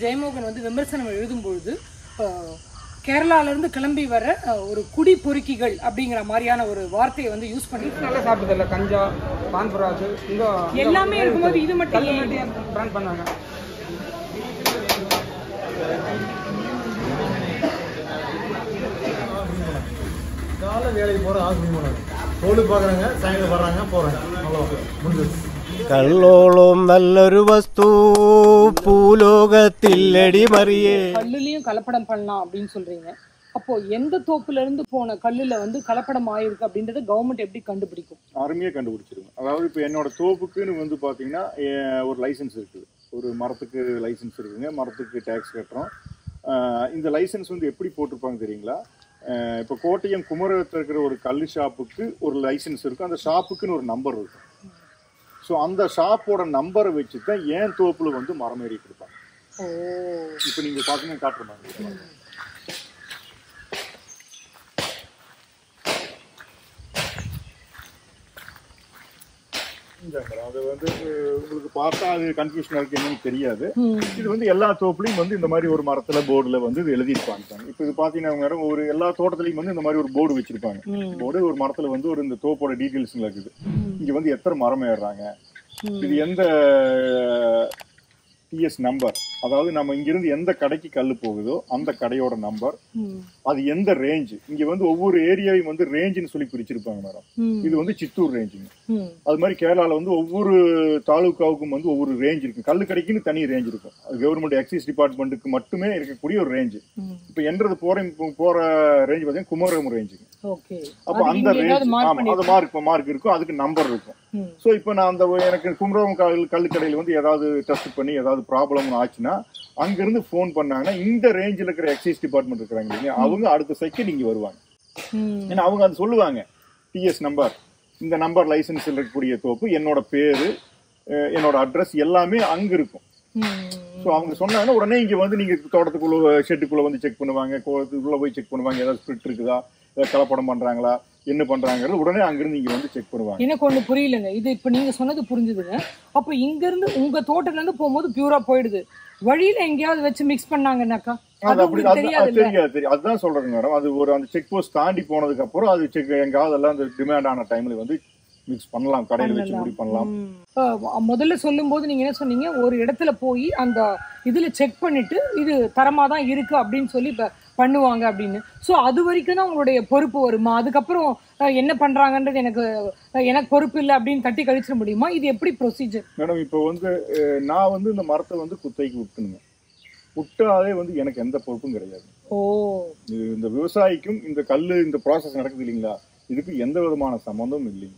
ஜெயமோகன் வந்து விமர்சனம் எழுதும்பொழுது கேரளால இருந்து கிளம்பி வர ஒரு குடி பொறுக்கிகள் அப்படிங்கிற மாதிரியான ஒரு வார்த்தையை வந்து யூஸ் பண்ணி நல்லா சாப்பிட்டதில்ல. கஞ்சா, பான்பராஜ் எல்லாமே இருக்கும்போது இது மட்டும் பிராண்ட் பண்ணாங்க. காலை வேலைக்கு போகிற ஆசிரியர் தோடு பார்க்குறாங்க, சாயங்காலம் வர்றாங்க, போகிறாங்க, அவ்வளோ முடிஞ்சிருச்சு. കള്ളോളം നല്ലൊരു വസ്തു பூலோகத்தில் மறியே. கல்லுலயும் கலப்படம் பண்ணலாம் அப்படின்னு சொல்றீங்க. அப்போ எந்த தோப்புல இருந்து போன கல்லுல வந்து கலப்படம் ஆயிருக்கு அப்படின்றத கவர்மெண்ட் எப்படி கண்டுபிடிக்கும்? அருமையா கண்டுபிடிச்சிருங்க. அதாவது இப்போ என்னோட தோப்புக்குன்னு வந்து பாத்தீங்கன்னா ஒரு லைசன்ஸ் இருக்குது, ஒரு மரத்துக்கு லைசன்ஸ் இருக்குங்க, மரத்துக்கு டேக்ஸ் கட்டுறோம். இந்த லைசன்ஸ் வந்து எப்படி போட்டிருப்பாங்க தெரியுங்களா? இப்போ கோட்டயம் குமரகத்தில் இருக்கிற ஒரு கல் ஷாப்புக்கு ஒரு லைசன்ஸ் இருக்கும், அந்த ஷாப்புக்குன்னு ஒரு நம்பர் இருக்கும். ஸோ அந்த ஷாப்போட நம்பரை வச்சு தான் ஏன் தோப்புல வந்து மரம் ஏறி கொடுப்பாங்க. இப்போ நீங்க பாத்தீங்கன்னா காட்டுறாங்க. அது வந்து உங்களுக்கு பார்த்தா அது கன்ஃபியூஷனா இருக்கு, என்னன்னு தெரியாது. இது வந்து எல்லா தோப்புலையும் வந்து இந்த மாதிரி ஒரு மரத்துல போர்டுல வந்து இது எழுதிருப்பாங்க. இப்போ இது பாத்தீங்கன்னா ஒரு எல்லா தோட்டத்திலையும் வந்து இந்த மாதிரி ஒரு போர்டு வச்சிருப்பாங்க. போர்டு ஒரு மரத்துல வந்து ஒரு இந்த தோப்போட டீட்டெயில்ஸ் இருக்குது. இங்க வந்து எத்தனை மரம் ஏறுறாங்க, இது எந்த டிஎஸ் நம்பர், அதாவது நம்ம இங்கிருந்து எந்த கடைக்கு கல் போகுதோ அந்த கடையோட நம்பர், அது எந்த ரேஞ்ச். இங்க வந்து ஒவ்வொரு ஏரியாவையும் வந்து ரேஞ்சுன்னு சொல்லி பிரிச்சிருப்பாங்க மேடம். இது வந்து சித்தூர் ரேஞ்சுங்க. அது மாதிரி கேரளால வந்து ஒவ்வொரு தாலுக்காவுக்கும் வந்து ஒவ்வொரு ரேஞ்ச் இருக்கு. கல்லு கடைக்குன்னு தனி ரேஞ்ச் இருக்கும். அது கவர்மெண்ட் எக்ஸைஸ் டிபார்ட்மெண்ட்டுக்கு மட்டுமே இருக்கக்கூடிய ஒரு ரேஞ்சு. இப்ப என்றது போற ரேஞ்ச் பாத்தீங்கன்னா குமரகம் ரேஞ்சுங்க. அப்ப அந்த ரேஞ்ச் அது மார்க் இருக்கும், அதுக்கு நம்பர் இருக்கும். சோ இப்ப நான் அந்த எனக்கு குமரகம் கல்லு கடையில வந்து ஏதாவது டெஸ்ட் பண்ணி ஏதாவது ப்ராப்ளம் ஆச்சுன்னா அங்க இருந்து போன் பண்ணாங்கன்னா இந்த ரேஞ்சில் இருக்கிற எக்ஸைஸ் டிபார்ட்மெண்ட் இருக்கிறாங்க இல்லையா, அவங்க அடுத்த செகண்ட் இங்க வருவாங்க. ஏன்னா அவங்க அது சொல்லுவாங்க, டிஎஸ் நம்பர், இந்த நம்பர் லைசன்ஸ் இருக்கக்கூடிய தோப்பு, என்னோட பேரு, என்னோட அட்ரஸ் எல்லாமே அங்க இருக்கும். ஸோ அவங்க சொன்னாங்கன்னா உடனே இங்க வந்து நீங்க தோட்டத்துக்குள்ள ஷெட்டுக்குள்ள வந்து செக் பண்ணுவாங்க, கோலத்துக்குள்ள போய் செக் பண்ணுவாங்க, ஏதாவது ஸ்பிரிட் இருக்குதா, ஏதாவது கலப்படம் பண்றாங்களா, என்ன பண்றாங்கிறது உடனே அங்கிருந்து இங்க வந்து செக் பண்ணுவாங்க. எனக்கு ஒண்ணு புரியலங்க, இது இப்ப நீங்க சொன்னது புரிஞ்சுதுங்க. அப்ப இங்க இருந்து உங்க தோட்டத்துல இருந்து போகும்போது பியூரா போயிடுது, வழியில எங்கேயாவது வச்சு மிக்ஸ் பண்ணாங்கன்னாக்கா தெரியாது. அதுதான் சொல்றேங்க மேடம். அது ஒரு அந்த செக் போஸ்ட் தாண்டி போனதுக்கு அப்புறம் அது செக் எங்காவது எல்லாம் அந்த டிமாண்ட் ஆன டைம்ல வந்து மிக்ஸ் பண்ணலாம், கடையில வச்சு முடி பண்ணலாம். முதல்ல சொல்லும் போது நீங்க என்ன சொன்னீங்க, ஒரு இடத்துல போய் அந்த இதுல செக் பண்ணிட்டு இது தரமா தான் இருக்கு அப்படின்னு சொல்லி பண்ணுவாங்க அப்படின்னு. சோ அது வரைக்கும் தான் உங்களுடைய பொறுப்பு வருமா? அதுக்கப்புறம் என்ன பண்றாங்கன்றது எனக்கு பொறுப்பு இல்லை அப்படின்னு தட்டி கழிச்சிட முடியுமா? இது எப்படி ப்ரொசீஜர் மேடம்? இப்போ வந்து நான் வந்து இந்த மரத்தை வந்து குத்தைக்கு விட்டுனுங்க, விட்டாலே வந்து எனக்கு எந்த பொறுப்பும் கிடையாது. இந்த விவசாயிக்கும் இந்த கல்லு இந்த ப்ராசஸ் நடக்குது இல்லைங்களா, இதுக்கு எந்த விதமான சம்பந்தமும் இல்லைங்க.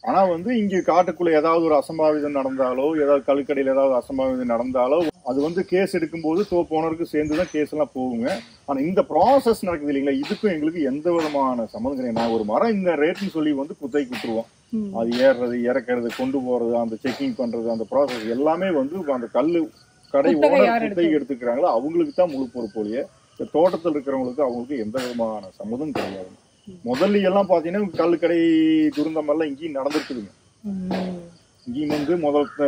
ஆனா வந்து இங்க காட்டுக்குள்ள ஏதாவது ஒரு அசம்பாவிதம் நடந்தாலோ, ஏதாவது கல்லுக்கடையில ஏதாவது அசம்பாவிதம் நடந்தாலோ அது வந்து கேஸ் எடுக்கும்போது தோப்பு ஓனருக்கு சேர்ந்துதான் கேஸ் எல்லாம் போகுங்க. ஆனா இந்த ப்ராசஸ் நடக்குது இல்லைங்களா, இதுக்கும் எங்களுக்கு எந்த விதமான சம்மந்தம் கிடையாது. நான் ஒரு மரம் இந்த ரேட்னு சொல்லி வந்து குத்தைக்கு விட்டுருவோம். அது ஏறுறது, இறக்குறது, கொண்டு போறது, அந்த செக்கிங் பண்றது, அந்த ப்ராசஸ் எல்லாமே வந்து அந்த கல்லு கடை ஓனர் குத்தைக்கு எடுத்துக்கிறாங்களோ அவங்களுக்கு தான் முழு பொறுப்போலிய. இந்த தோட்டத்தில் இருக்கிறவங்களுக்கு அவங்களுக்கு எந்த விதமான சம்மந்தம் கிடையாது. முதல்ல எல்லாம் பாத்தீங்கன்னா கல்லுக்கடை துருந்தம் எல்லாம் இங்கேயும் நடந்துருக்குதுங்க. இங்கேயும் வந்து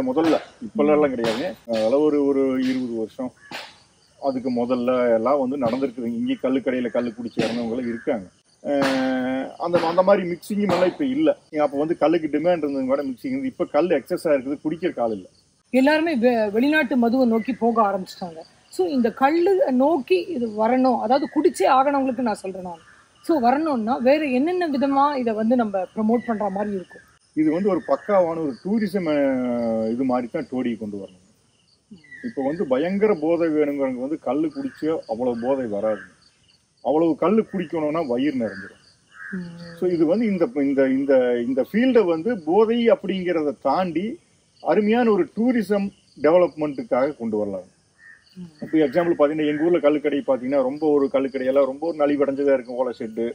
முதல்ல இப்பெல்லாம் கிடையாதுங்க. அதெல்லாம் ஒரு 20 வருஷம் அதுக்கு முதல்ல எல்லாம் வந்து நடந்திருக்குதுங்க. இங்கேயும் கல்லுக்கடையில கல்லு குடிச்சு இறந்தவங்களும் இருக்காங்க. அந்த மாதிரி மிக்சிங்கும் எல்லாம் இப்ப இல்ல. அப்ப வந்து கல்லுக்கு டிமாண்ட் இருந்தது கூட மிக்சிங். இப்ப கல் எக்ஸஸா இருக்குது, குடிக்கிற கால் இல்ல. எல்லாருமே வெளிநாட்டு மதுவை நோக்கி போக ஆரம்பிச்சிட்டாங்க. ஸோ இந்த கல்லு நோக்கி இது வரணும், அதாவது குடிச்சே ஆகணவங்களுக்கு நான் சொல்றேன் நான். ஸோ வரணும்னா வேற என்னென்ன விதமா இதை வந்து நம்ம ப்ரமோட் பண்ற மாதிரி இருக்கும்? இது வந்து ஒரு பக்காவான ஒரு டூரிசம் இது மாதிரி தான் டோடி கொண்டு வரணும். இப்போ வந்து பயங்கர போதை வேணுங்கிறவங்க வந்து கல்லு குடிச்சு அவ்வளவு போதை வராது. அவ்வளவு கல்லு குடிக்கணும்னா வயிறு நிறைஞ்சிடும். ஸோ இது வந்து இந்த ஃபீல்டை வந்து போதை அப்படிங்கிறத தாண்டி அருமையான ஒரு டூரிசம் டெவலப்மெண்ட்டுக்காக கொண்டு வரலாம். இப்போ எக்ஸாம்பிள் பாத்தீங்கன்னா எங்க ஊர்ல கல்லுக்கடை பாத்தீங்கன்னா ரொம்ப ஒரு கல்லுக்கடையெல்லாம் ரொம்ப ஒரு நலிவடைஞ்சதா இருக்கும். ஓலை ஷெட்டு,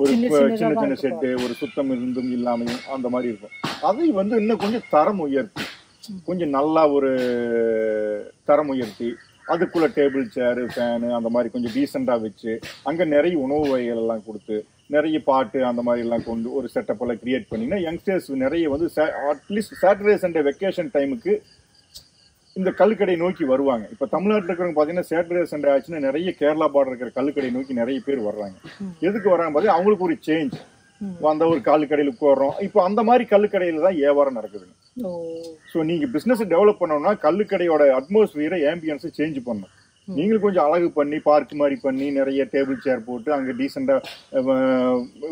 ஒரு சின்ன சின்ன ஷெட்டு, ஒரு சுத்தம் இருந்தும் இல்லாமையும் அந்த மாதிரி இருக்கும். அதை வந்து இன்னும் கொஞ்சம் தரம் உயர்த்தி, கொஞ்சம் நல்லா ஒரு தரம் உயர்த்தி அதுக்குள்ள டேபிள், சேரு, ஃபேனு அந்த மாதிரி கொஞ்சம் டீசெண்டா வச்சு அங்க நிறைய உணவு வகைகள் எல்லாம் கொடுத்து நிறைய பாட்டு அந்த மாதிரி எல்லாம் கொண்டு ஒரு செட்டப் எல்லாம் கிரியேட் பண்ணிங்கன்னா யங்ஸ்டர்ஸ் நிறைய வந்து அட்லீஸ்ட் சாட்டர்டே சண்டே வெக்கேஷன் டைமுக்கு இந்த கல்லுக்கடை நோக்கி வருவாங்க. இப்ப தமிழ்நாட்டில் இருக்கிறவங்க பாத்தீங்கன்னா சாட்டர்டே சண்டே ஆச்சுன்னா நிறைய கேரளா பார்டர் இருக்கிற கல்லுக்கடை நோக்கி நிறைய பேர் வர்றாங்க. எதுக்கு வர்றாங்க பாத்தீங்கன்னா அவங்களுக்கு ஒரு சேஞ்ச், வந்த ஒரு கல்லுக்கடையில உட்காரோம். இப்போ அந்த மாதிரி கல்லுக்கடையில தான் வியாபாரம் நடக்குதுங்க. சோ நீங்க பிசினஸ் டெவலப் பண்ணணும்னா கல்லுக்கடையோட அட்மாஸ்பியரை ஆம்பியன்ஸை சேஞ்ச் பண்ணணும். நீங்களும் கொஞ்சம் அழகு பண்ணி பார்க் மாதிரி பண்ணி நிறைய டேபிள் சேர் போட்டு அங்க டீசெண்டா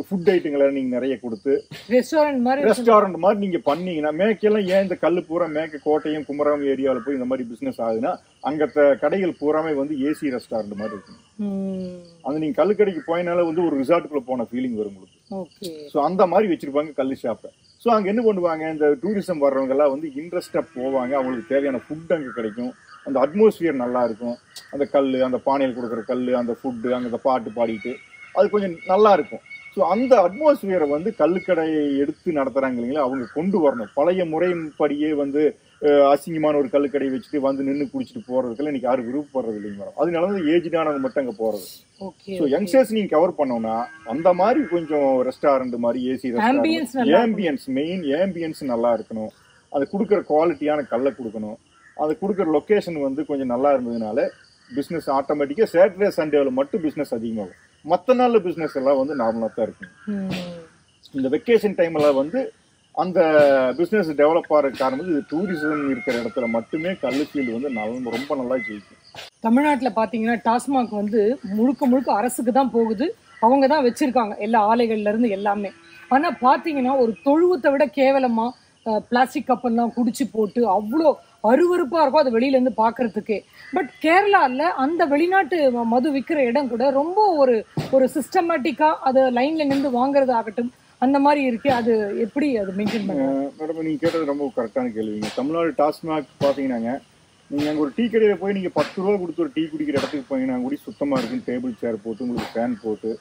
ஃபுட் ஐட்டங்களை நீங்க நிறைய கொடுத்து ரெஸ்டாரண்ட் மாதிரி நீங்க பண்ணீங்கன்னா மேக்கெல்லாம் ஏன் இந்த கல்லு பூரா மேக்க கோட்டையும் குமரம் ஏரியாவில் போய் இந்த மாதிரி பிசினஸ் ஆகுதுன்னா அங்க கடைகள் பூராமே வந்து ஏசி ரெஸ்டாரண்ட் மாதிரி இருக்கும். அந்த நீங்க கல்லுக்கடைக்கு போயினால வந்து ஒரு ரிசார்ட்டுக்குள்ள போன ஃபீலிங் வரும் உங்களுக்கு. ஸோ அந்த மாதிரி வச்சிருப்பாங்க கல்லு ஷாப்பை. ஸோ அங்க என்ன பண்ணுவாங்க, இந்த டூரிசம் வர்றவங்க எல்லாம் வந்து இன்ட்ரெஸ்டா போவாங்க. அவங்களுக்கு தேவையான ஃபுட் அங்க கிடைக்கும், அந்த அட்மாஸ்பியர் நல்லா இருக்கும். அந்த கல், அந்த பானையில் கொடுக்குற கல், அந்த ஃபுட்டு, அங்கே பாட்டு பாடிட்டு அது கொஞ்சம் நல்லா இருக்கும். ஸோ அந்த அட்மாஸ்பியரை வந்து கல்லுக்கடையை எடுத்து நடத்துறாங்க இல்லைங்களா, அவங்க கொண்டு வரணும். பழைய முறைப்படியே வந்து அசிங்கமான ஒரு கல்லுக்கடையை வச்சுட்டு வந்து நின்று குடிச்சிட்டு போறதுக்கெல்லாம் இன்னைக்கு யாரும் விருப்பப்படுறது இல்லைங்க மேடம். அதனால வந்து ஏஜ்டானவங்க மட்டும் அங்கே போறது. ஸோ யங்ஸ்டர்ஸ் நீங்க கவர் பண்ணோம்னா அந்த மாதிரி கொஞ்சம் ரெஸ்டாரண்ட் மாதிரி AC restaurant, ambience main ambience நல்லா இருக்கணும். அது கொடுக்குற குவாலிட்டியான கல்லை கொடுக்கணும். அது கொடுக்குற லொக்கேஷன் வந்து கொஞ்சம் நல்லா இருந்ததுனால பிஸ்னஸ் ஆட்டோமேட்டிக்காக சாட்டர்டே சண்டேவில் மட்டும் பிஸ்னஸ் அதிகமாகும். மற்ற நாளில் பிஸ்னஸ் எல்லாம் வந்து நார்மலாக தான் இருக்கும். இந்த வெக்கேஷன் டைமில் வந்து அந்த பிஸ்னஸ் டெவலப் ஆகிற காரணம் இது டூரிசம் இருக்கிற இடத்துல மட்டுமே கல்லு ஃபீல்டு வந்து ரொம்ப நல்லா ஜெயிக்கும். தமிழ்நாட்டில் பார்த்தீங்கன்னா டாஸ்மாக் வந்து முழுக்க முழுக்க அரசுக்கு தான் போகுது. அவங்க தான் வச்சிருக்காங்க எல்லா ஆலைகள்ல இருந்து எல்லாமே. ஆனால் பார்த்தீங்கன்னா ஒரு தொழுவத்தை விட கேவலமாக பிளாஸ்டிக் கப்பெல்லாம் குடிச்சு போட்டு அவ்வளோ அருவருப்பா இருக்கும் அது வெளியில இருந்து பாக்குறதுக்கே. பட் கேரளால அந்த வெளிநாட்டு மது விற்கிற இடம் கூட ரொம்ப ஒரு சிஸ்டமேட்டிக்கா அது லைன்ல நின்று வாங்குறது ஆகட்டும் அந்த மாதிரி இருக்கு. அது எப்படி அது மெயின்டைன் பண்ணுறாங்க? மேடம் நீங்க கேட்டது ரொம்ப கரெக்டான கேள்விங்க. தமிழ்நாடு டாஸ்மாக் பாத்தீங்கன்னாங்க, நீங்க அங்க ஒரு டீ கடையில போய் நீங்க 10 ரூபா கொடுத்து ஒரு டீ குடிக்கிற இடத்துக்கு போனீங்கன்னா கூட சுத்தமா இருக்கும். டேபிள் சேர் போட்டு உங்களுக்கு ஃபேன் போட்டு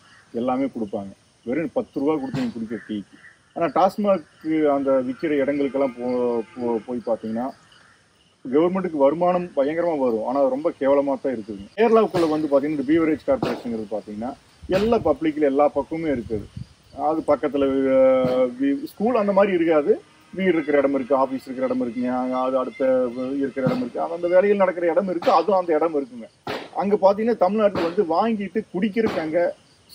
எல்லாமே கொடுப்பாங்க. வெறும் 10 ரூபா கொடுத்து நீங்க குடிக்கிற டீக்கு. ஆனா டாஸ்மாக் அந்த விற்கிற இடங்களுக்கெல்லாம் போய் பாத்தீங்கன்னா கவர்மெண்ட்டுக்கு வருமானம் பயங்கரமா வரும். ஆனா ரொம்ப கேவலமா தான் இருக்குது. கேரளாவுக்குள்ள வந்து பாத்தீங்கன்னா இந்த பீவரேஜ் கார்பரேஷன் பாத்தீங்கன்னா எல்லா பப்ளிக்ல எல்லா பக்கமுமே இருக்குது. அது பக்கத்துல ஸ்கூல் அந்த மாதிரி இருக்காது. வீடு இருக்கிற இடம் இருக்கு, ஆபீஸ் இருக்கிற இடம் இருக்குங்க, அது அடுத்த இருக்கிற இடம் இருக்கு, அந்த வேலையில் நடக்கிற இடம் இருக்கு, அதுவும் அந்த இடம் இருக்குங்க. அங்க பாத்தீங்கன்னா தமிழ்நாட்டுல வந்து வாங்கிட்டு குடிக்கிறதுக்கு அங்க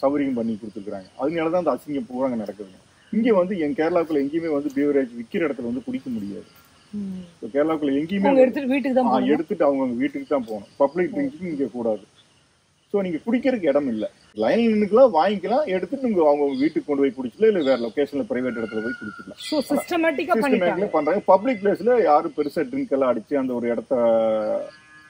சௌகரியம் பண்ணி கொடுத்துருக்காங்க. அதனாலதான் அந்த அசிங்கம் பூரா அங்க நடக்குதுங்க. இங்க வந்து என் கேரளாவுக்குள்ள எங்கேயுமே வந்து பீவரேஜ் விற்கிற இடத்துல வந்து குடிக்க முடியாது. கேரளாவுக்குள்ள எங்கேயுமே எடுத்துட்டு அவங்க வீட்டுக்கு தான் போகணும். பப்ளிக் ட்ரிங்கிங் இங்க கூடாது. ஸோ நீங்க குடிக்கிறதுக்கு இடம் இல்லை. லைன் நின்னுக்கலாம், வாங்கிக்கலாம், எடுத்துட்டு நீங்க அவங்க வீட்டுக்கு கொண்டு போய் குடிச்சல, இல்ல வேற லொகேஷன்ல பிரைவேட் இடத்துல போய் குடிச்சிக்கலாம். ஸோ சிஸ்டமேட்டிக்கா பண்றாங்க. பப்ளிக் பிளேஸ்ல யாரும் பெருசா ட்ரிங்க் எல்லாம் அடிச்சு அந்த ஒரு இடத்த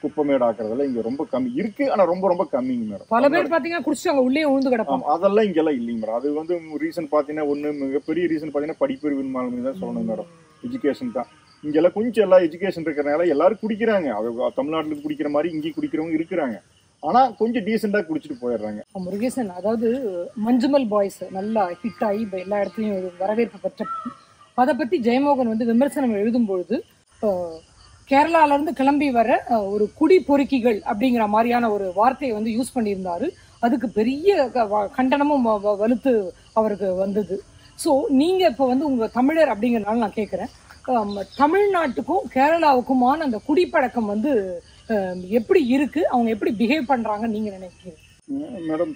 குப்பமேடு ஆக்குறதுல இங்க ரொம்ப கம்மி இருக்கு. ஆனா ரொம்ப ரொம்ப கம்மிங்க மேடம். பல பேர் பாத்தீங்கன்னா குடிச்சாங்க உள்ளே உழுந்து கிடப்பாங்க. அதெல்லாம் இங்க எல்லாம் இல்லைங்க மேடம். அது வந்து ரீசன் பாத்தீங்கன்னா ஒண்ணு மிகப்பெரிய ரீசன் பாத்தீங்கன்னா படிப்பறிவின் மாதிரி தான் சொல்லணும் மேடம். எஜுகேஷன் தான். இங்க எல்லாம் கொஞ்சம் எல்லாம் எஜுகேஷன் இருக்கிறனால எல்லாரும் குடிக்கிறாங்க. தமிழ்நாட்டுல குடிக்கிற மாதிரி இங்கே குடிக்கிறவங்க இருக்கிறாங்க. ஆனா கொஞ்சம் டீசெண்டா குடிச்சிட்டு போயிடுறாங்க. முருகேசன், அதாவது மஞ்சுமல் பாய்ஸ் நல்லா ஹிட் ஆகி எல்லா இடத்துலயும் வரவேற்பு பெற்ற அதை பத்தி ஜெயமோகன் வந்து விமர்சனம் எழுதும் பொழுது கேரளால இருந்து கிளம்பி வர ஒரு குடி பொறுக்கிகள் அப்படிங்கிற மாதிரியான ஒரு வார்த்தையை வந்து யூஸ் பண்ணியிருந்தாரு. அதுக்கு பெரிய கண்டனமும் வலுத்து அவருக்கு வந்தது. ஸோ நீங்க இப்போ வந்து உங்க தமிழர் அப்படிங்கிறனால நான் கேட்குறேன், தமிழ்நாட்டுக்கும் கேரளாவுக்குமான அந்த குடிப்பழக்கம் வந்து எப்படி இருக்கு, அவங்க எப்படி பிஹேவ் பண்றாங்க நீங்க நினைக்கிறீங்க? மேடம்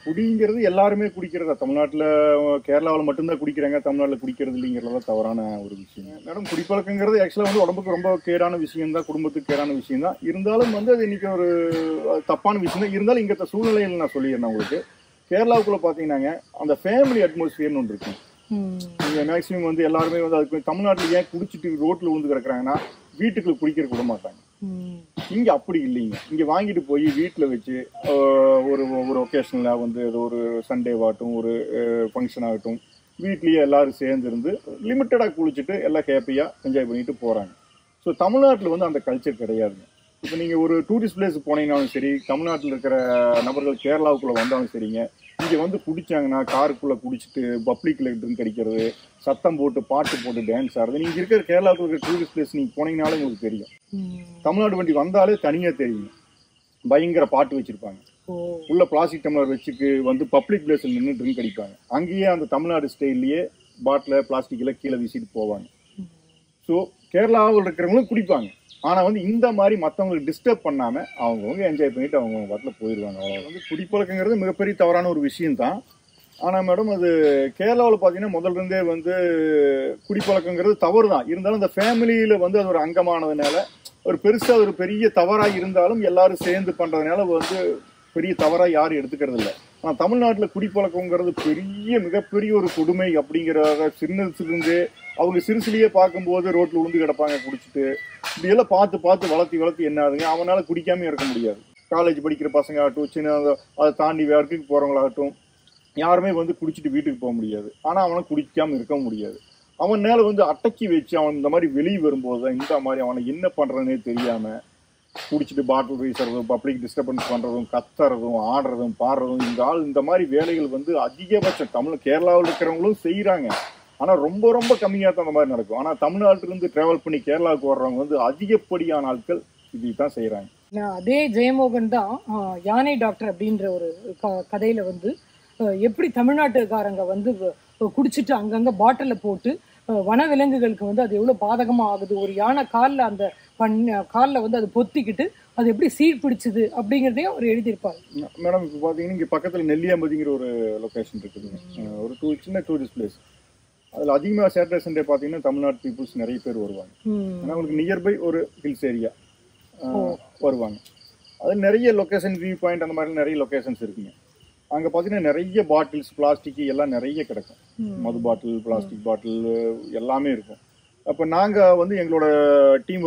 குடிங்கிறது எல்லாருமே குடிக்கிறதா. தமிழ்நாட்டில் கேரளாவில் மட்டும்தான் குடிக்கிறாங்க, தமிழ்நாட்டில் குடிக்கிறது இல்லைங்கிறதா தவறான ஒரு விஷயம். மேடம் குடிப்பழக்கங்கிறது ஆக்சுவலாக வந்து உடம்புக்கு ரொம்ப கேடான விஷயம் தான், குடும்பத்துக்கு கேடான விஷயம் தான். இருந்தாலும் வந்து அது இன்னைக்கு ஒரு தப்பான விஷயம் தான். இருந்தாலும் இங்கே சூழ்நிலையில் நான் சொல்லிடுறேன் உங்களுக்கு. கேரளாவுக்குள்ள பார்த்தீங்கன்னாங்க அந்த ஃபேமிலி அட்மாஸ்பியர்னு ஒன்று இருக்கும். இங்கே மேக்சிமம் வந்து எல்லாருமே வந்து அதுக்கு தமிழ்நாட்டில் ஏன் குடிச்சிட்டு ரோட்டில் விழுந்து கிடக்குறாங்கன்னா வீட்டுக்குள்ள குடிக்கிற விட மாட்டாங்க. இங்க அப்படி இல்லைங்க. இங்க வாங்கிட்டு போய் வீட்டுல வச்சு ஒரு ஒகேஷன்ல வந்து ஏதோ ஒரு சண்டே ஆகட்டும், ஒரு ஃபங்க்ஷன் ஆகட்டும், வீட்லயே எல்லாரும் சேர்ந்து இருந்து லிமிட்டடா குளிச்சுட்டு எல்லாம் ஹேப்பியா என்ஜாய் பண்ணிட்டு போறாங்க. ஸோ தமிழ்நாட்டில் வந்து அந்த கல்ச்சர் கிடையாதுங்க. இப்போ நீங்க ஒரு டூரிஸ்ட் பிளேஸ் போனீங்கன்னாலும் சரி, தமிழ்நாட்டில் இருக்கிற நபர்கள் கேரளாவுக்குள்ள வந்தாலும் சரிங்க, இங்க வந்து குடிச்சாங்கன்னா காருக்குள்ள குடிச்சிட்டு பப்ளிக்ல ட்ரிங்க் அடிக்கிறது, சத்தம் போட்டு பாட்டு போட்டு டான்ஸ் ஆடுறது. நீங்க இருக்கிற கேரளாவுக்கு இருக்கிற டூரிஸ்ட் பிளேஸ் நீங்க போனீங்கனாலே உங்களுக்கு தெரியும். தமிழ்நாடு வண்டி வந்தாலே தனியா தெரியும். பயங்கர பாட்டு வச்சிருப்பாங்க. உள்ள பிளாஸ்டிக் டம்ளர் வச்சுக்கு வந்து பப்ளிக் பிளேஸ்ல நின்று ட்ரிங்க் அடிப்பாங்க. அங்கேயே அந்த தமிழ்நாடு ஸ்டைல்லயே பாட்டில பிளாஸ்டிக்ல கீழே வீசிட்டு போவாங்க. ஸோ கேரளாவில் இருக்கிறவங்களும் குடிப்பாங்க. ஆனால் வந்து இந்த மாதிரி மற்றவங்களுக்கு டிஸ்டர்ப் பண்ணாமல் அவங்கவுங்க என்ஜாய் பண்ணிட்டு அவங்க பாட்டில் போயிடுவாங்க. அவ்வளோ வந்து குடிப்பழக்கங்கிறது மிகப்பெரிய தவறான ஒரு விஷயம்தான். ஆனால் மேடம் அது கேரளாவில் பார்த்தீங்கன்னா முதல்ல இருந்தே வந்து குடிப்பழக்கங்கிறது தவறு தான். இருந்தாலும் இந்த ஃபேமிலியில் வந்து அது ஒரு அங்கமானதுனால ஒரு பெருசாக ஒரு பெரிய தவறாக இருந்தாலும் எல்லாரும் சேர்ந்து பண்ணுறதுனால வந்து பெரிய தவறாக யாரும் எடுத்துக்கிறது இல்லை. ஆனால் தமிழ்நாட்டில் குடிப்பழக்கங்கிறது மிகப்பெரிய ஒரு கொடுமை அப்படிங்கிறத சின்னதுலேருந்து அவங்க சிறுசுலேயே பார்க்கும்போது ரோட்டில் விழுந்து கிடப்பாங்க குடிச்சிட்டு. இப்படியெல்லாம் பார்த்து வளர்த்தி என்ன ஆகுதுங்க, அவனால் குடிக்காமல் இருக்க முடியாது. காலேஜ் படிக்கிற பசங்க ஆகட்டும், சின்ன அதை தாண்டி வேலைக்கு போகிறவங்களாகட்டும், யாருமே வந்து குடிச்சிட்டு வீட்டுக்கு போக முடியாது. ஆனால் அவனை குடிக்காமல் இருக்க முடியாது. அவன் மேலே வந்து அடக்கி வச்சு அவன் இந்த மாதிரி வெளியே வரும்போது தான் இந்த மாதிரி அவனை என்ன பண்ணுறதுனே தெரியாமல் குடிச்சிட்டு பாட்டில் வீசுறதும், பப்ளிக் டிஸ்டர்பன்ஸ் பண்ணுறதும், கத்துறதும், ஆடுறதும், பாடுறதும், இந்த மாதிரி வேலைகள் வந்து அதிகபட்சம் கேரளாவில் இருக்கிறவங்களும் செய்கிறாங்க. ஆனால் ரொம்ப ரொம்ப கம்மியாக தான் அந்த மாதிரி நடக்கும். ஆனால் தமிழ்நாட்டிலிருந்து ட்ராவல் பண்ணி கேரளாவுக்கு வர்றவங்க வந்து அதிகப்படியான ஆட்கள் இப்படி தான் செய்கிறாங்க. அதே ஜெயமோகன் தான் யானை டாக்டர் அப்படின்ற ஒரு கதையில வந்து எப்படி தமிழ்நாட்டுக்காரங்க வந்து குடிச்சிட்டு அங்கங்கே பாட்டிலில் போட்டு வனவிலங்குகளுக்கு வந்து அது எவ்வளோ பாதகமாக ஆகுது. ஒரு யானை காலில் அந்த காலில் வந்து அது பொத்திக்கிட்டு அது எப்படி சீட் பிடிச்சது அப்படிங்கிறதையும் அவர் எழுதியிருப்பார். மேடம் இப்போ பார்த்தீங்கன்னா இங்கே பக்கத்தில் நெல்லியாம்பதிங்கிற ஒரு லொக்கேஷன் இருக்குதுங்க. ஒரு சின்ன டூரிஸ்ட் பிளேஸ். அதில் அதிகமாக சாட்டர்டே சண்டே பார்த்தீங்கன்னா தமிழ்நாடு பீப்புள்ஸ் நிறைய பேர் வருவாங்க. ஏன்னா அவங்களுக்கு நியர்பை ஒரு ஹில்ஸ் ஏரியா வருவாங்க. அதில் நிறைய லொக்கேஷன், வியூ பாயிண்ட், அந்த மாதிரி நிறைய லொக்கேஷன்ஸ் இருக்குங்க. அங்கே பார்த்தீங்கன்னா நிறைய பாட்டில்ஸ், பிளாஸ்டிக் எல்லாம் நிறைய கிடக்கும். மது பாட்டில், பிளாஸ்டிக் பாட்டில் எல்லாமே இருக்கும். அப்போ நாங்கள் வந்து எங்களோட டீம்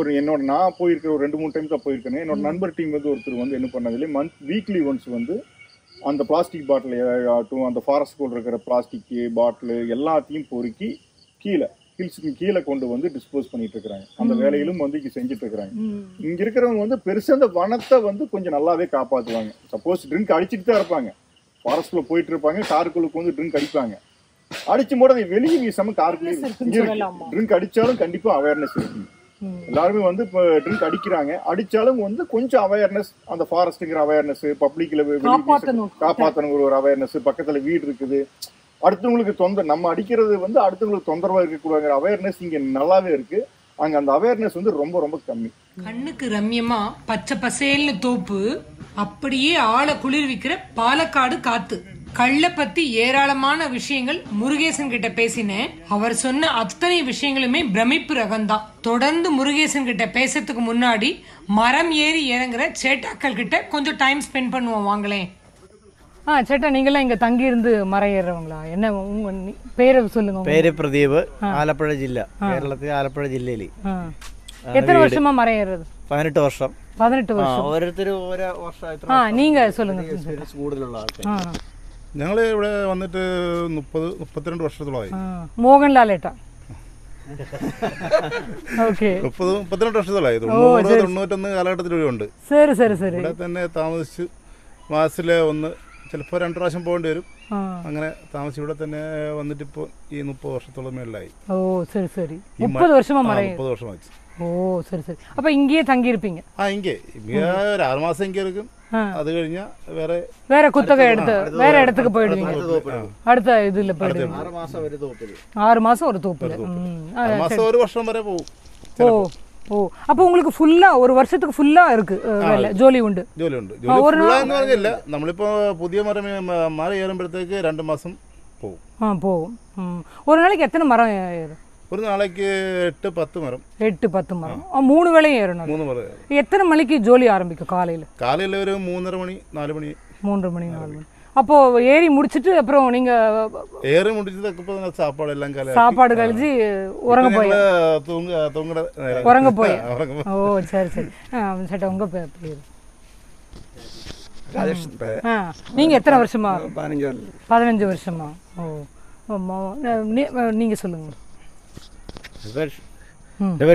நான் போயிருக்கிற ஒரு 2-3 டைம் தான் போயிருக்கேன். என்னோட நண்பர் டீம் வந்து ஒருத்தர் வந்து என்ன பண்ணதில்லை, வீக்லி ஒன்ஸ் வந்து அந்த பிளாஸ்டிக் பாட்டில் ஆகட்டும், அந்த ஃபாரஸ்ட்குள்ள இருக்கிற பிளாஸ்டிக் பாட்டில் எல்லாத்தையும் பொறுக்கி ஹில்ஸுக்கு கீழே கொண்டு வந்து டிஸ்போஸ் பண்ணிட்டு இருக்கிறாங்க. அந்த வேலையிலும் வந்து இங்கே செஞ்சுட்டு இருக்கிறாங்க. இங்கே இருக்கிறவங்க வந்து பெருசாக அந்த வனத்தை வந்து கொஞ்சம் நல்லாவே காப்பாற்றுவாங்க. சப்போஸ் ட்ரிங்க் அடிச்சுட்டு தான் இருப்பாங்க, ஃபாரஸ்ட்ல போயிட்டு இருப்பாங்க, காருக்குள்ளுக்கு வந்து ட்ரிங்க் அடிப்பாங்க. அடிச்சும் போது அதை வெளியே வீசாம காருக்குள்ளே ட்ரிங்க் அடிச்சாலும் கண்டிப்பா அவேர்னஸ் இருக்கு. எல்லாருமே வந்து இப்போ ட்ரிங்க் அடிக்கிறாங்க, அடிச்சாலும் வந்து கொஞ்சம் அவேர்னஸ், அந்த ஃபாரஸ்ட்டுங்கிற அவேர்னஸ், பப்ளிக்ல காப்பாற்றணுங்கிற ஒரு அவேர்னஸ், பக்கத்துல வீடு இருக்குது, அடுத்தவங்களுக்கு நம்ம அடிக்கிறது வந்து அடுத்தவங்களுக்கு தொந்தரவா இருக்கக்கூடாதுங்கிற அவேர்னஸ் இங்க நல்லாவே இருக்கு. அங்க அந்த அவேர்னஸ் வந்து ரொம்ப ரொம்ப கம்மி. கண்ணுக்கு ரம்யமா பச்சை பசேல்னு தோப்பு, அப்படியே ஆளை குளிர்விக்கிற பாலக்காடு காத்து. கள்ள பத்தி ஏராளமான விஷயங்கள் முருகேசன் கிட்ட பேசினேன். அவர் சொன்ன அத்தனை விஷயங்களுமே பிரமிப்பு ரகம்தான். தொடர்ந்து முருகேசன் கிட்ட பேசுறதுக்கு முன்னாடி மரம் ஏறி இறங்குற சேட்டாக்கள் கிட்ட கொஞ்சம் டைம் ஸ்பெண்ட் பண்ணுவோம், வாங்களேன். சேட்டா, நீங்களாம் இங்க தங்கி இருந்து மரம் ஏறுறவங்களா? என்ன உங்க பேரை சொல்லுங்க. പേര് പ്രദീപ്, ആലപ്പുഴ ജില്ല, കേരളത്തിലെ ആലപ്പുഴ ജില്ലയിൽ. எத்தனை வருஷமா மரம் ஏறுறது? 18 വർഷം. 18 வருஷம். ഓരോരുത്തരും ഓരോ വർഷം. நீங்க சொல்லுங்க. കൂടുതലുള്ള ആൾക്കാർ. ഞങ്ങൾ ഇവിടെ വന്നിട്ട് 32 വർഷത്തോളമായി. മോഹൻലാൽ ഏട്ടാ. ഓക്കെ. 32 വർഷത്തോളമായി. 91 കാലഘട്ടത്തിലൂടെ ഉണ്ട്. ശരി ശരി ശരി. ഇവിടെ തന്നെ താമസിച്ച് മാസത്തിലെ ഒന്ന്, ചിലപ്പോൾ 2 പ്രാവശ്യം പോകേണ്ടി വരും. അങ്ങനെ താമസിച്ച് ഇവിടെ തന്നെ വന്നിട്ട് ഇപ്പോൾ ഈ 30 വർഷത്തോളം മേളിലായി. ഓ ശരി ശരി. 30 വർഷமா മരം. 30 வருஷமாச்சு. ஓ சரி சரி. அப்ப இங்கேயே தங்கி இருப்பீங்க? இங்கே ஒரு 6 மாசம் இங்கே இருக்கும். அது കഴിഞ്ഞാ வேற குத்தகை எடுத்து வேற இடத்துக்கு போயிடுவீங்க. அடுத்த இதுல போயிடுவீங்க. 6 மாசம் ஒரு தோப்பில். 6 மாசம் ஒரு தோப்பில். 6 மாசம் ஒரு வருஷம் வரை போகும். ஓ ஓ. அப்போ உங்களுக்கு ஃபுல்லா ஒரு வருஷத்துக்கு ஃபுல்லா இருக்கு வேலை, ஜோலி உண்டு. ജോലി ഉണ്ട്. ജോലി ഫുള്ളാന്ന് പറഞ്ഞില്ല. നമ്മളിപ്പോ പുതിയ മരം ഏറുമ്പോഴത്തേക്ക് 2 മാസം പോകും. போகும். ஒரு நாளைக்கு எத்தனை மரம் ஏறும்? ஒரு நாளைக்கு 8-10 மரம். 8-10 மரம். 3 வேளையும் ஏறணும். 3 மரம். எத்தனை மணிக்கு ஜோலி ஆரம்பிக்கும்? காலையில ஒரு 3:30 மணி 4 மணி. 3 மணி 4 மணி. அப்போ ஏறி முடிச்சிட்டு அப்புறம் நீங்க ஏறி முடிச்சதுக்கு அப்புறம் சாப்பாடு எல்லாம் சாப்பாடு கழிச்சு உறங்க போய் உறங்க போய். ஓ சரி சரி. சேட்டா, உங்க பேர்? நீங்க எத்தனை வருஷமா? 15 வருஷமா. ஓ நீங்க சொல்லுங்க.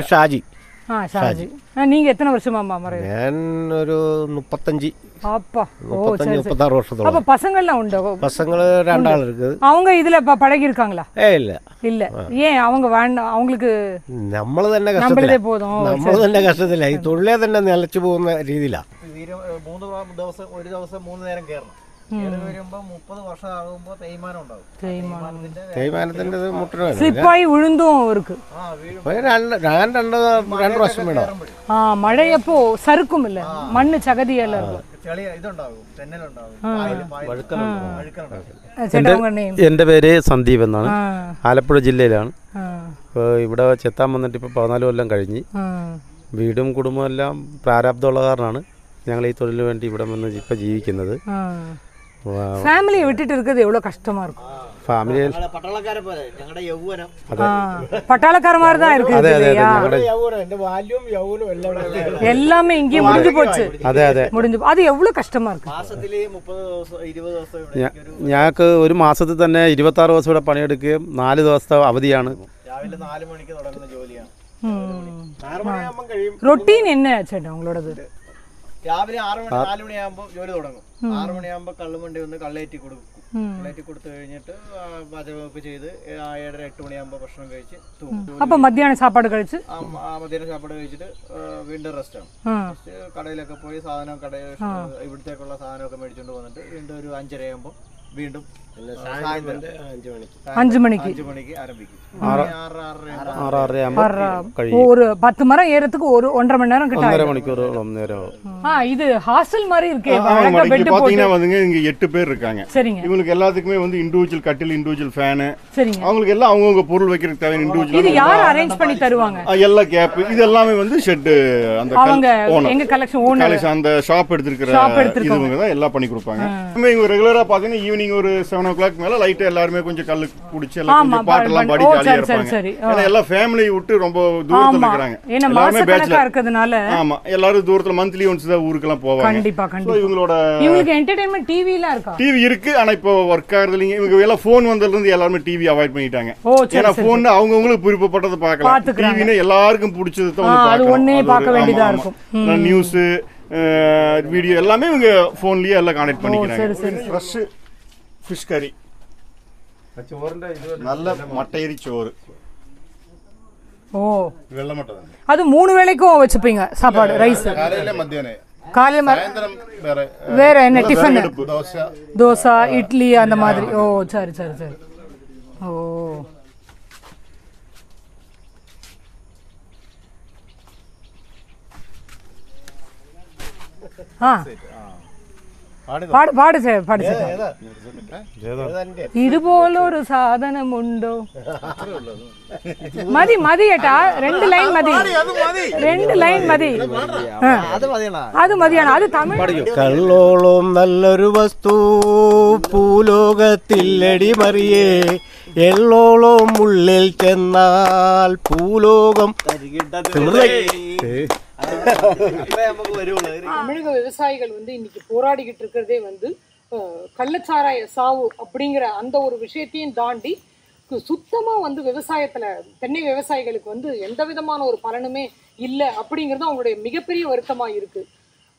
ഷാജി. ഷാജി. நீங்க எத்தனை வருஷமா மரம்? ഞാൻ ഒരു 35. அப்பா. ஓ சரி 36 வருஷத்தோட. அப்ப பசங்கள்லாம் உண்டு? பசங்க 2 ஆள் இருக்குது. அவங்க இதுல பழகி இருக்காங்களா? இல்ல இல்ல. ஏன் அவங்க வேண்டாம்? அவங்களுக்கு നമ്മൾ തന്നെ കഷ്ടത്തിലാ. போதும். നമ്മൾ തന്നെ കഷ്ടത്തിലാ. ഈ തൊഴിലേ തന്നെ നിലച്ചു പോകുന്ന രീതിയിലാ. ഒരു ദിവസം 3 നേരം കയറണം. സ്ലിപ്പായി ഉഴുന്നും ഇருக்கு ഞാൻ രണ്ട് വർഷം വേണം. മഴയപ്പോ സറുക്കുമില്ല, മണ്ണ് ചകതിയെല്ലാം இருக்கும். എൻ്റെ പേര് സന്ദീപ് എന്നാണ്. ആലപ്പുഴ ജില്ലയിലാണ്. ഇപ്പോൾ ഇവിടെ ചെത്താൻ വന്നിട്ട് ഇപ്പോൾ 14 കൊല്ലം കഴിഞ്ഞ്. വീടും കുടുംബവും എല്ലാം പ്രാരാബ്ദമുള്ള കാരണമാണ് ഞങ്ങൾ ഈ തൊഴിലിന് വേണ്ടി ഇവിടെ വന്ന് ഇപ്പം ജീവിക്കുന്നത്. ഫാമിലിയെ വിട്ടിട്ട് இருக்கிறது எவ்வளவு கஷ்டமா இருக்கும். ഫാമിലി പട്ടാളക്കാരെ പോലെ ഞങ്ങളുടെ യൗവനം. பட்டாளக்காரமாரி தான் இருக்கு. അതെ അതെ അതെ ഞങ്ങളുടെ எல்லாமே இங்கே முடிஞ்சு போச்சு. അതെ അതെ முடிஞ்சு. அது எவ்வளவு கஷ்டமா இருக்கு. മാസത്തിൽ 30 ദിവസം 20 ദിവസം ഞങ്ങൾക്ക് ഒരു മാസത്തിൽ തന്നെ 26 ദിവസം ഇവിടെ പണിയെടുക്കുകയും 4 ദിവസത്തെ അവധിയാണ്. രാവിലെ 4 മണിക്ക് തുടങ്ങുന്ന ജോലിയാണ്. ரொட்டீன் என்ன ചേട്ടാ உங்களோடது? രാവിലെ 6 മണി 4 മണിയാകുമ്പോൾ ജോലി തുടങ്ങും. 6 മണിയാകുമ്പോൾ കള്ളുവണ്ടി വന്ന് കള്ളേറ്റി കൊടുക്കും. കള്ളേറ്റി കൊടുത്തു കഴിഞ്ഞിട്ട് പാചകമൊക്കെ ചെയ്ത് 7:30 8 മണിയാകുമ്പോൾ ഭക്ഷണം കഴിച്ച് തൂങ്ങും. അപ്പൊ മധ്യാഹ്ന സാപ്പാട് കഴിച്ച് മധ്യാഹ്ന സാപ്പാട് കഴിച്ചിട്ട് വീണ്ടും റെസ്റ്റാണ്. കടയിലൊക്കെ പോയി സാധനം ഇവിടത്തേക്കുള്ള സാധനമൊക്കെ മേടിച്ചുകൊണ്ട് വന്നിട്ട് വീണ്ടും ഒരു 5:30 ആകുമ്പോൾ വീണ്ടും 5 മണിക്ക് ആരംഭിക്കും. ஒரு 10 மரம் ஏறதுக்கு ஒரு 1.5 மணி நேரம் கிட்ட 1.5 மணிக்கூரோളം நேரம். இது ஹாஸ்டல் மாதிரி இருக்கே. பாத்தீங்கன்னா வந்துங்க இங்க 8 பேர் இருக்காங்க. சரிங்க. இவங்களுக்கு எல்லாத்துக்குமே வந்து இண்டிவிஜுவல் கட்டில், இண்டிவிஜுவல் ஃபேன். சரிங்க. அவங்களுக்கு எல்லாம் அவங்கவங்க பொருள் வைக்கிறதுக்கு தேவையான இண்டிவிஜுவல். இது யார் அரேஞ்ச் பண்ணி தருவாங்க? எல்லா கேப் இது எல்லாமே வந்து ஷெட் அந்த அவங்க எங்க கலெக்ஷன் ஓனர் அந்த ஷாப் எடுத்துக்கிற இதுவங்க தான் எல்லாம் பண்ணி கொடுப்பாங்க. இவங்க ரெகுலரா பாத்தீங்கன்னா ஈவினிங் ஒரு 7 o'clock மேல லைட் எல்லாரும் கொஞ்சம் கல்லு குடிச்சு எல்லாம் கொஞ்சம் பாட்டெல்லாம் பாடி ஜாலியா இருப்பாங்க. ஏன்னா எல்லா ஃபேமிலி விட்டு ரொம்ப தூரத்துல இருக்காங்க. எல்லாரும் பேச்சுலர் இருக்கிறதுனால ஆமா எல்லாரும் தூரத்துல மந்த்லி ஒன்ஸ் தான் ஊருக்குலாம் போவாங்க. கண்டிப்பா கண்டிப்பா. இவங்களுக்கு என்டர்டெயின்மென்ட் டிவில இருக்கா? டிவி இருக்கு. ஆனா இப்போ வர்க் ஆகுறது இல்லைங்க. இவங்க எல்லாம் போன் வந்ததுல இருந்து எல்லாரும் டிவி அவாய்ட் பண்ணிட்டாங்க. ஏன்னா போன் அவங்கவங்களுக்கு விருப்பப்பட்டதை பார்க்கலாம். டிவினா எல்லாருக்கும் பிடிச்சது தான் வந்து பார்க்கணும். அது ஒண்ணே பார்க்க வேண்டியதா இருக்கும். நியூஸ் வீடியோ எல்லாமே இவங்க போன்லயே எல்லாம் கனெக்ட் பண்ணிக்கிறாங்க. ஃப்ரெஷ் ஃபிஷ் கறி, நல்ல மட்டையரி சோறு. ஓ அது 3 வேளைக்கும் வச்சுப்பீங்க சாப்பாடு? ரைஸ் காலையில மத்தியானம் காலையில வேற என்ன டிஃபன்? தோசை இட்லி அந்த மாதிரி. ஓ சரி சரி சரி. ஓ ഇതുപോലൊരു സാധനമുണ്ടോ? മതി മതി ഏട്ടാ, 2 ലൈൻ മതി. 2 ലൈൻ മതി. അത് മതിയാണ്. അത് തമിഴ്. കള്ളോളം നല്ലൊരു വസ്തു ഭൂലോകത്തില്ലടി മറിയേ, എള്ളോളം ഉള്ളിൽ ചെന്നാൽ ഭൂലോകം. தமிழக விவசாயிகள் வந்து இன்னைக்கு போராடிக்கிட்டு இருக்கிறதே வந்து கள்ளச்சாராய சாவு அப்படிங்கிற அந்த ஒரு விஷயத்தையும் தாண்டி சுத்தமா வந்து விவசாயத்துல தென்னை விவசாயிகளுக்கு வந்து எந்த விதமான ஒரு பலனுமே இல்லை அப்படிங்கிறது அவங்களுடைய மிகப்பெரிய வருத்தமா இருக்கு.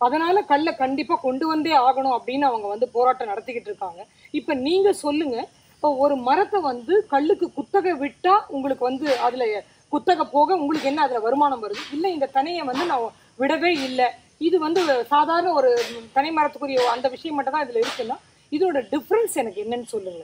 அதனால கல்லை கண்டிப்பா கொண்டு வந்தே ஆகணும் அப்படின்னு அவங்க வந்து போராட்டம் நடத்திக்கிட்டு இருக்காங்க. இப்ப நீங்க சொல்லுங்க, இப்போ ஒரு மரத்தை வந்து கல்லுக்கு குத்தகை விட்டா உங்களுக்கு வந்து அதுல குத்தகை போக உங்களுக்கு என்ன அதுல வருமானம் வருது? இல்ல இந்த தனியை வந்து நான் விடவே இல்லை, இது வந்து சாதாரண ஒரு தனி மரத்துக்குரிய அந்த விஷயம் மட்டும் தான் இதுல இருக்குன்னா இதோட டிஃபரன்ஸ் எனக்கு என்னன்னு சொல்லுங்க.